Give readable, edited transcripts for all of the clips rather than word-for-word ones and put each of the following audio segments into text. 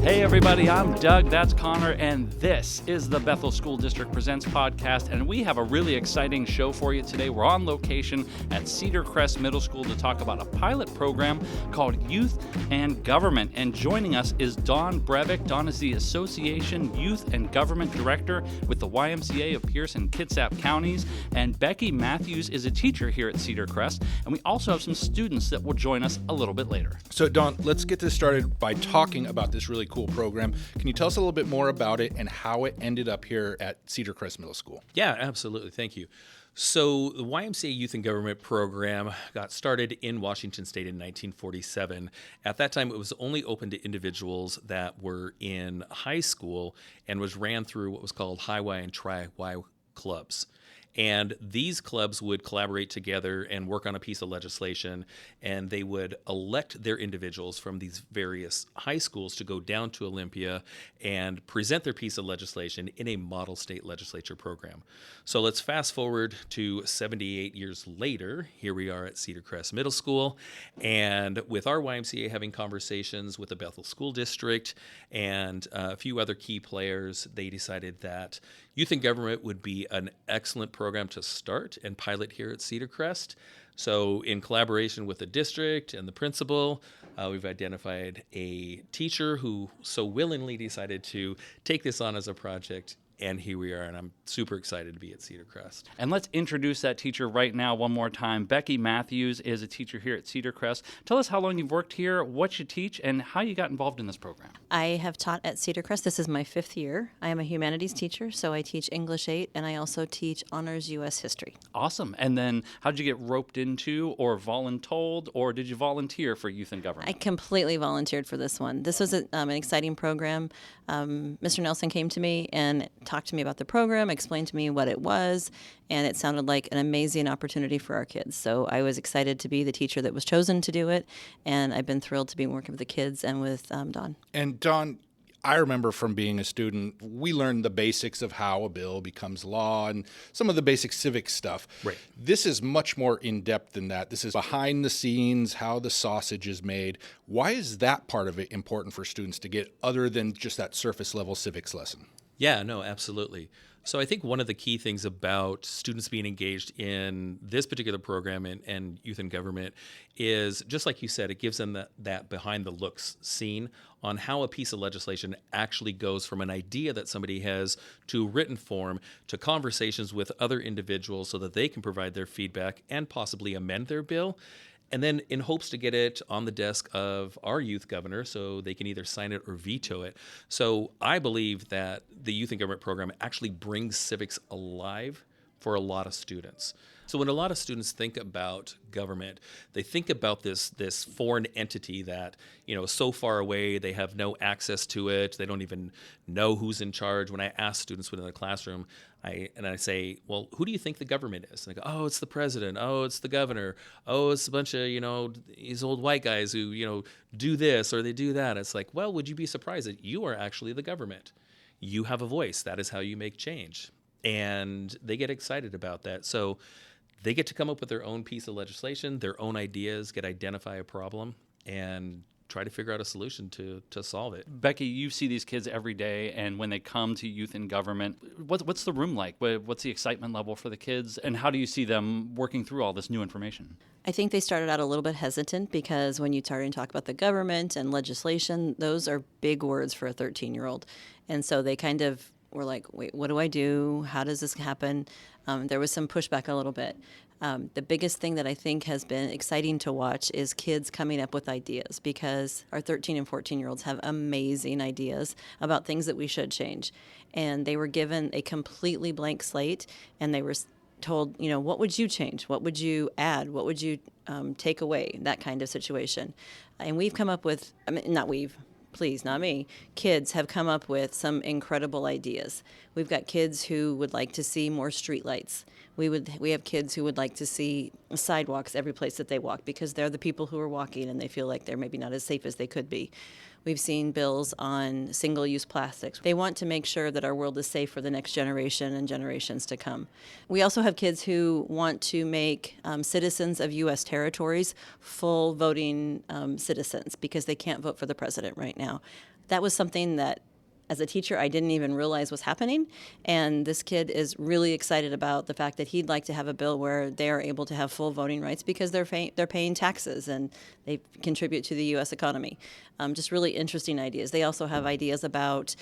Hey everybody, I'm Doug, that's Connor, and this is the Bethel School District Presents podcast, and we have a really exciting show for you today. We're on location at Cedar Crest Middle School to talk about a pilot program called Youth and Government, and joining us is Dawn Brevick. Dawn is the Association Youth and Government Director with the YMCA of Pierce and Kitsap counties, and Becky Matthews is a teacher here at Cedar Crest, and we also have some students that will join us a little bit later. So Dawn, let's get this started by talking about this really cool program. Can you tell us a little bit more about it and how it ended up here at Cedar Crest Middle School? Yeah, absolutely. Thank you. So the YMCA Youth and Government program got started in Washington State in 1947. At that time, it was only open to individuals that were in high school and was ran through what was called High Y and Tri-Y clubs. And these clubs would collaborate together and work on a piece of legislation, and they would elect their individuals from these various high schools to go down to Olympia and present their piece of legislation in a model state legislature program. So let's fast forward to 78 years later. Here we are at Cedar Crest Middle School, and with our YMCA having conversations with the Bethel School District and a few other key players, they decided that Youth and Government would be an excellent program to start and pilot here at Cedar Crest. So in collaboration with the district and the principal, we've identified a teacher who so willingly decided to take this on as a project. And here we are, and I'm super excited to be at Cedar Crest. And let's introduce that teacher right now one more time. Becky Matthews is a teacher here at Cedar Crest. Tell us how long you've worked here, what you teach, and how you got involved in this program. I have taught at Cedar Crest. This is my 5th year. I am a humanities teacher, so I teach English 8, and I also teach Honors U.S. History. Awesome. And then how did you get roped into or voluntold, or did you volunteer for Youth and Government? I completely volunteered for this one. This was an exciting program. Mr. Nelson came to me and talked to me about the program, explained to me what it was, and it sounded like an amazing opportunity for our kids. So I was excited to be the teacher that was chosen to do it, and I've been thrilled to be working with the kids and with Dawn. And Dawn, I remember from being a student, we learned the basics of how a bill becomes law and some of the basic civic stuff. Right. This is much more in-depth than that. This is behind the scenes, how the sausage is made. Why is that part of it important for students to get other than just that surface level civics lesson? Yeah, no, absolutely. So I think one of the key things about students being engaged in this particular program and Youth and Government is, just like you said, it gives them that behind-the-looks scene on how a piece of legislation actually goes from an idea that somebody has to written form to conversations with other individuals so that they can provide their feedback and possibly amend their bill. And then in hopes to get it on the desk of our youth governor so they can either sign it or veto it. So I believe that the Youth and Government program actually brings civics alive for a lot of students. So when a lot of students think about government, they think about this foreign entity that, is so far away, they have no access to it, they don't even know who's in charge. When I ask students within the classroom, I say, well, who do you think the government is? And they go, oh, it's the president, oh, it's the governor, oh, it's a bunch of, these old white guys who, do this or they do that. It's like, well, would you be surprised that you are actually the government? You have a voice. That is how you make change. And they get excited about that. So they get to come up with their own piece of legislation, their own ideas, get identify a problem, and try to figure out a solution to solve it. Becky, you see these kids every day, and when they come to Youth and Government, what's the room like? What's the excitement level for the kids, and how do you see them working through all this new information? I think they started out a little bit hesitant because when you start to talk about the government and legislation, those are big words for a 13-year-old. And so they kind of were like, wait, what do I do? How does this happen? There was some pushback a little bit. The biggest thing that I think has been exciting to watch is kids coming up with ideas, because our 13 and 14-year-olds have amazing ideas about things that we should change. And they were given a completely blank slate, and they were told, what would you change? What would you add? What would you take away? That kind of situation. And we've come up with, please, not me, kids have come up with some incredible ideas. We've got kids who would like to see more streetlights. We have kids who would like to see sidewalks every place that they walk, because they're the people who are walking and they feel like they're maybe not as safe as they could be. We've seen bills on single-use plastics. They want to make sure that our world is safe for the next generation and generations to come. We also have kids who want to make citizens of U.S. territories full voting citizens, because they can't vote for the president right now. that was something that as a teacher, I didn't even realize was happening. And this kid is really excited about the fact that he'd like to have a bill where they are able to have full voting rights because they're paying taxes and they contribute to the U.S. economy. Just really interesting ideas. They also have ideas about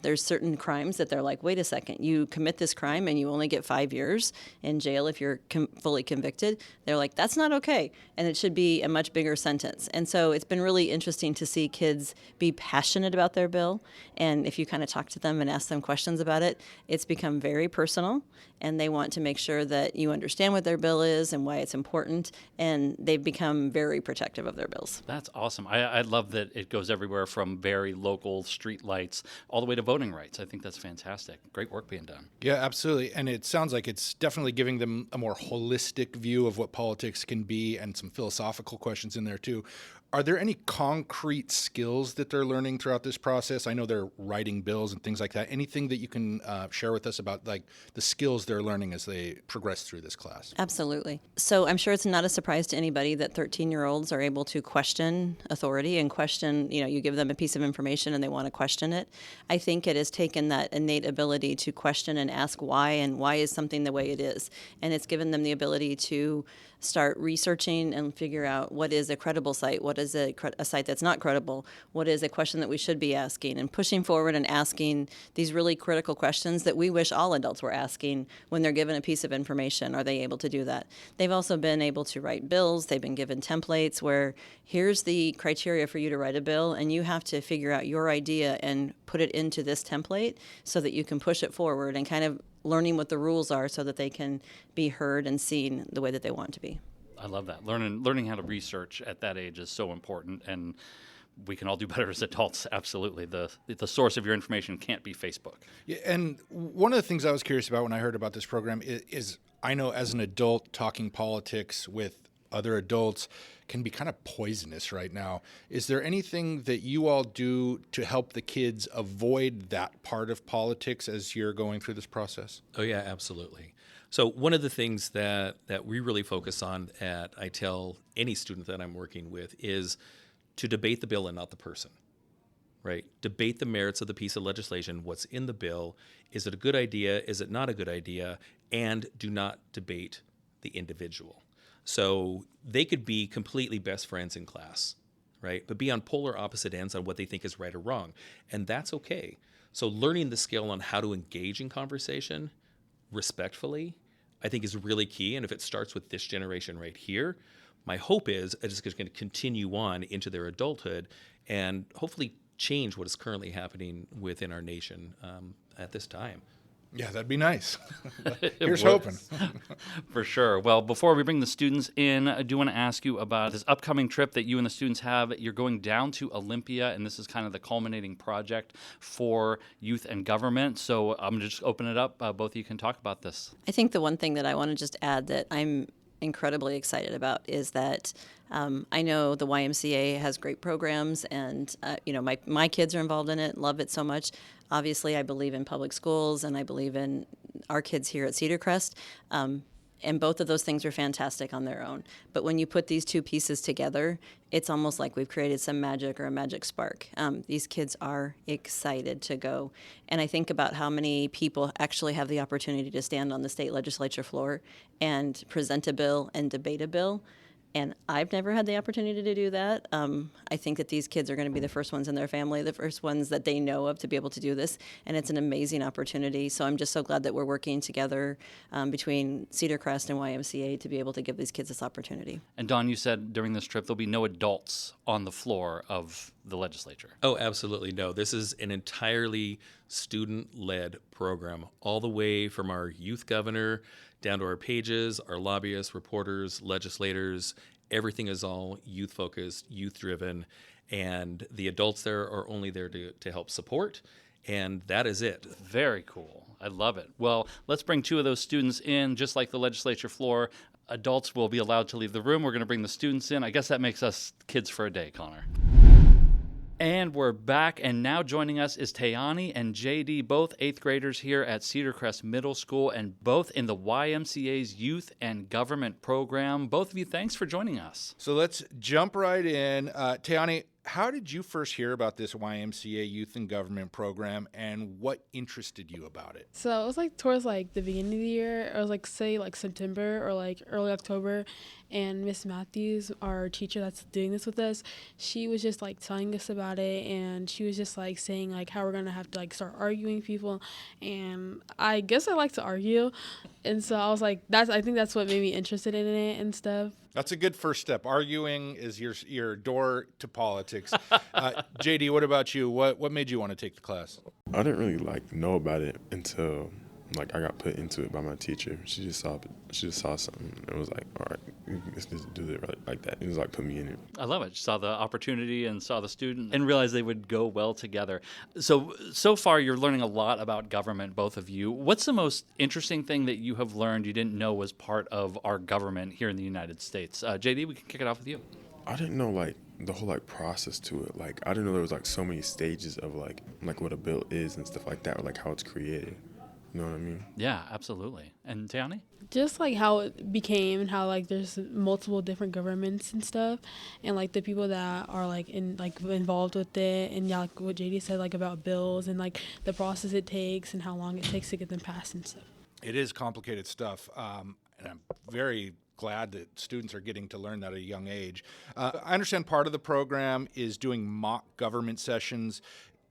there's certain crimes that they're like, wait a second, you commit this crime and you only get 5 years in jail if you're fully convicted. They're like, that's not okay. And it should be a much bigger sentence. And so it's been really interesting to see kids be passionate about their bill. And if you kind of talk to them and ask them questions about it, it's become very personal. And they want to make sure that you understand what their bill is and why it's important. And they've become very protective of their bills. That's awesome. I love that it goes everywhere from very local street lights all the way to voting rights. I think that's fantastic. Great work being done. Yeah, absolutely. And it sounds like it's definitely giving them a more holistic view of what politics can be and some philosophical questions in there too. Are there any concrete skills that they're learning throughout this process? I know they're writing bills and things like that. Anything that you can share with us about like the skills they're learning as they progress through this class? Absolutely. So I'm sure it's not a surprise to anybody that 13-year-olds are able to question authority and question, you give them a piece of information and they want to question it. I think it has taken that innate ability to question and ask why and why is something the way it is. And it's given them the ability to start researching and figure out what is a credible site, what is a site that's not credible, what is a question that we should be asking, and pushing forward and asking these really critical questions that we wish all adults were asking when they're given a piece of information. Are they able to do that? They've also been able to write bills. They've been given templates where here's the criteria for you to write a bill, and you have to figure out your idea and put it into this template so that you can push it forward, and kind of learning what the rules are so that they can be heard and seen the way that they want to be. I love that. Learning how to research at that age is so important, and we can all do better as adults. Absolutely. The source of your information can't be Facebook. Yeah, and one of the things I was curious about when I heard about this program is I know as an adult talking politics with other adults can be kind of poisonous right now. Is there anything that you all do to help the kids avoid that part of politics as you're going through this process? Oh, yeah, absolutely. So one of the things that we really focus on I tell any student that I'm working with is to debate the bill and not the person, right? Debate the merits of the piece of legislation, what's in the bill. Is it a good idea? Is it not a good idea? And do not debate the individual. So they could be completely best friends in class, right? But be on polar opposite ends on what they think is right or wrong. And that's okay. So learning the skill on how to engage in conversation respectfully, I think is really key. And if it starts with this generation right here, my hope is it's going to continue on into their adulthood and hopefully change what is currently happening within our nation at this time. Yeah, that'd be nice. Here's hoping. For sure. Well, before we bring the students in, I do want to ask you about this upcoming trip that you and the students have. You're going down to Olympia, and this is kind of the culminating project for youth and government. So I'm going to just open it up. Both of you can talk about this. I think the one thing that I want to just add that I'm incredibly excited about is that I know the YMCA has great programs, and my kids are involved in it, love it so much. Obviously, I believe in public schools, and I believe in our kids here at Cedar Crest. And both of those things are fantastic on their own. But when you put these two pieces together, it's almost like we've created some magic or a magic spark. These kids are excited to go. And I think about how many people actually have the opportunity to stand on the state legislature floor and present a bill and debate a bill. And I've never had the opportunity to do that. I think that these kids are going to be the first ones in their family, the first ones that they know of to be able to do this. And it's an amazing opportunity. So I'm just so glad that we're working together between Cedar Crest and YMCA to be able to give these kids this opportunity. And Dawn, you said during this trip there'll be no adults on the floor of the legislature. Oh, absolutely no. This is an entirely student-led program, all the way from our youth governor down to our pages, our lobbyists, reporters, legislators. Everything is all youth-focused, youth-driven, and the adults there are only there to help support, and that is it. Very cool. I love it. Well, let's bring two of those students in, just like the legislature floor. Adults will be allowed to leave the room. We're going to bring the students in. I guess that makes us kids for a day, Connor. And we're back, and now joining us is Tayani and JD, both 8th graders here at Cedar Crest Middle School, and both in the YMCA's Youth and Government program. Both of you, thanks for joining us. So let's jump right in. Tayani, How did you first hear about this YMCA Youth and Government program, and what interested you about it? So it was like towards like the beginning of the year. It was like say like September or like early October, and Miss Matthews, our teacher that's doing this with us, she was just like telling us about it, and she was just like saying like how we're gonna have to like start arguing people, and I guess I like to argue, and so I was like I think that's what made me interested in it and stuff. That's a good first step. Arguing is your door to politics. JD, what about you? What made you want to take the class? I didn't really know about it until I got put into it by my teacher. She just saw something and was like, all right, let's just do it like that. It was like put me in it. I love it. Saw the opportunity and saw the student and realized they would go well together. So far, you're learning a lot about government, both of you. What's the most interesting thing that you have learned you didn't know was part of our government here in the United States? JD, we can kick it off with you. I didn't know the whole process to it. I didn't know there was so many stages of like what a bill is and stuff like that, or how it's created. You know what I mean? Yeah, absolutely. And Tiani? Just like how it became and how there's multiple different governments and stuff, and the people that are involved with it, and like what JD said about bills and the process it takes and how long it takes to get them passed and stuff. It is complicated stuff, and I'm very glad that students are getting to learn that at a young age. I understand part of the program is doing mock government sessions.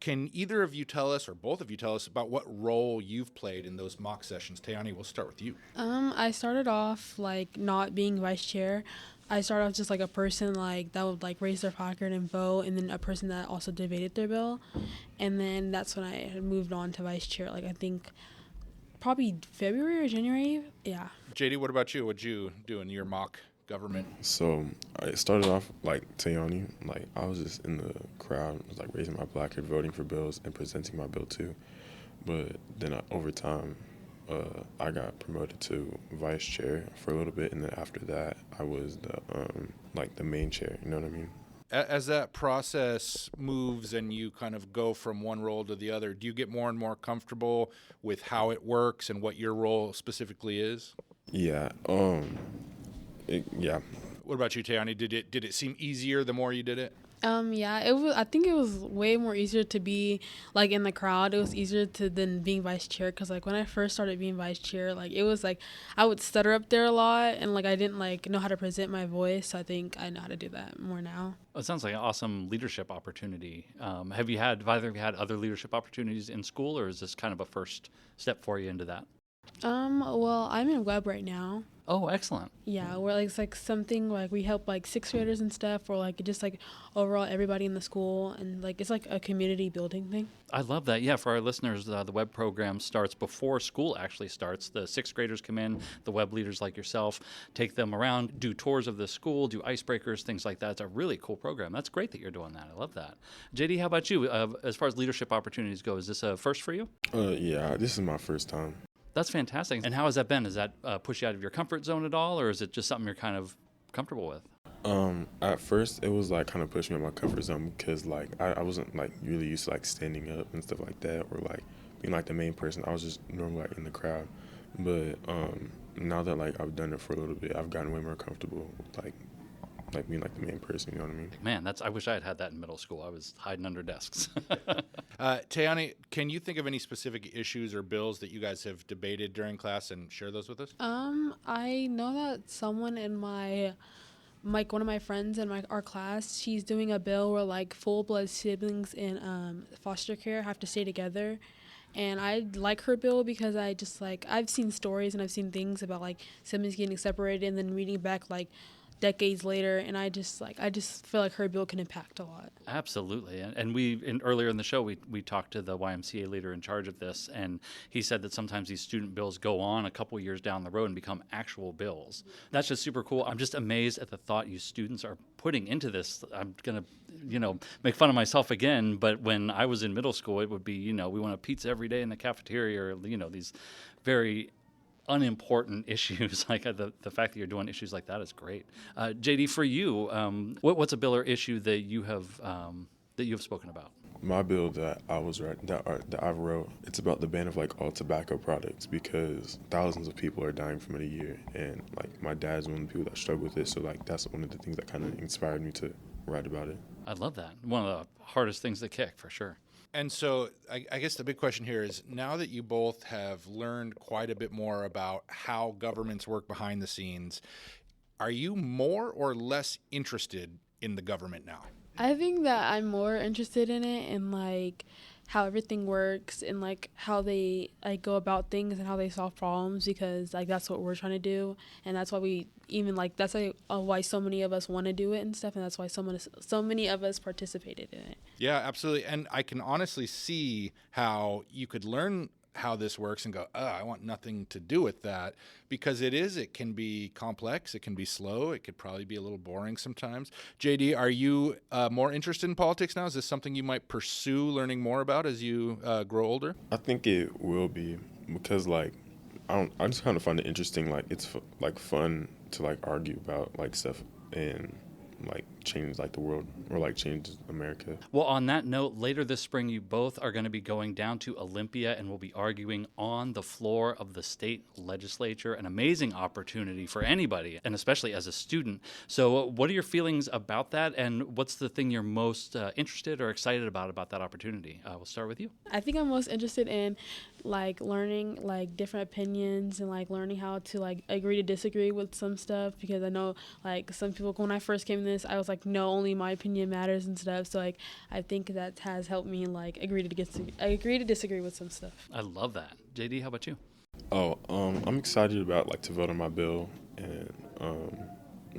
Can either of you tell us, or both of you tell us, about what role you've played in those mock sessions? Tayani, we'll start with you. I started off not being vice chair. I started off just a person that would raise their placard and vote, and then a person that also debated their bill. And then that's when I had moved on to vice chair, I think probably February or January. Yeah. JD, what about you? What'd you do in your mock government? So I started off like Tayani. I was just in the crowd, was raising my placard, voting for bills, and presenting my bill too. But then over time, I got promoted to vice chair for a little bit, and then after that, I was the main chair. You know what I mean? As that process moves and you kind of go from one role to the other, do you get more and more comfortable with how it works and what your role specifically is? Yeah. Yeah. What about you, Tayani? Did it seem easier the more you did it? Yeah, it was. I think it was way more easier to be in the crowd. It was easier than being vice chair, because when I first started being vice chair, it was I would stutter up there a lot, and I didn't know how to present my voice. So I think I know how to do that more now. It sounds like an awesome leadership opportunity. Have either of you had other leadership opportunities in school, or is this kind of a first step for you into that? Well, I'm in web right now. Oh, excellent. Yeah, where it's something we help sixth graders and stuff, or just overall everybody in the school, and it's a community building thing. I love that. Yeah, for our listeners, the web program starts before school actually starts. The sixth graders come in, the web leaders like yourself, take them around, do tours of the school, do icebreakers, things like that. It's a really cool program. That's great that you're doing that. I love that. JD, how about you? As far as leadership opportunities go, is this a first for you? Yeah, this is my first time. That's fantastic. And how has that been? Does that push you out of your comfort zone at all, or is it just something you're kind of comfortable with? At first, it was kind of pushing me out of my comfort zone, because I wasn't really used to standing up and stuff like that, or being the main person. I was just normally in the crowd. But now that I've done it for a little bit, I've gotten way more comfortable with being the main person. You know what I mean? Man, I wish I had had that in middle school. I was hiding under desks. Tayani, can you think of any specific issues or bills that you guys have debated during class and share those with us? I know that someone in one of my friends in our class, she's doing a bill where full blood siblings in foster care have to stay together. And I like her bill because I just I've seen stories and I've seen things about siblings getting separated and then reading back decades later, and I just feel like her bill can impact a lot. Absolutely. And earlier in the show we talked to the YMCA leader in charge of this, and he said that sometimes these student bills go on a couple years down the road and become actual bills. That's just super cool. I'm just amazed at the thought you students are putting into this. I'm gonna make fun of myself again, but when I was in middle school, it would be we want a pizza every day in the cafeteria, or these very unimportant issues. The fact that you're doing issues like that is great. JD, for you, what's a bill or issue that you have spoken about? My bill that I wrote, it's about the ban of all tobacco products, because thousands of people are dying from it a year, and my dad's one of the people that struggle with it. So that's one of the things that kind of inspired me to write about it. I love that. One of the hardest things to kick, for sure. And so I guess the big question here is, now that you both have learned quite a bit more about how governments work behind the scenes, are you more or less interested in the government now? I think that I'm more interested in it and like how everything works and like how they like go about things and how they solve problems, because like that's what we're trying to do, and that's why we even like that's why so many of us want to do it and stuff, and that's why so many of us participated in it. Yeah, absolutely. And I can honestly see how you could learn how this works and go, I want nothing to do with that, because it can be complex, it can be slow, it could probably be a little boring sometimes. JD, are you more interested in politics now? Is this something you might pursue learning more about as you grow older? I think it will be, because like I just kind of find it interesting. Like it's like fun to like argue about like stuff and like change like the world or like change America. Well, on that note, later this spring, you both are going to be going down to Olympia and will be arguing on the floor of the state legislature. An amazing opportunity for anybody, and especially as a student. So what are your feelings about that, and what's the thing you're most interested or excited about that opportunity? We'll start with you. I think I'm most interested in like learning like different opinions and like learning how to like agree to disagree with some stuff, because I know like some people, when I first came to this, I was like, no, only my opinion matters and stuff. So like I think that has helped me like agree to disagree with some stuff. I love that. JD, how about you? I'm excited about like to vote on my bill and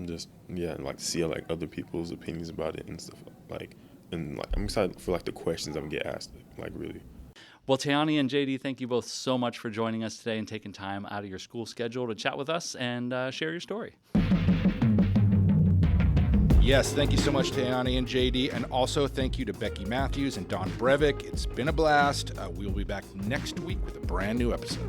just and like see like other people's opinions about it and stuff, like, and like I'm excited for like the questions I'm gonna get asked, like really. Well, Tayani and JD, thank you both so much for joining us today and taking time out of your school schedule to chat with us and share your story. Yes, thank you so much, Tayani and JD, and also thank you to Becky Matthews and Don Breivik. It's been a blast. We'll be back next week with a brand new episode.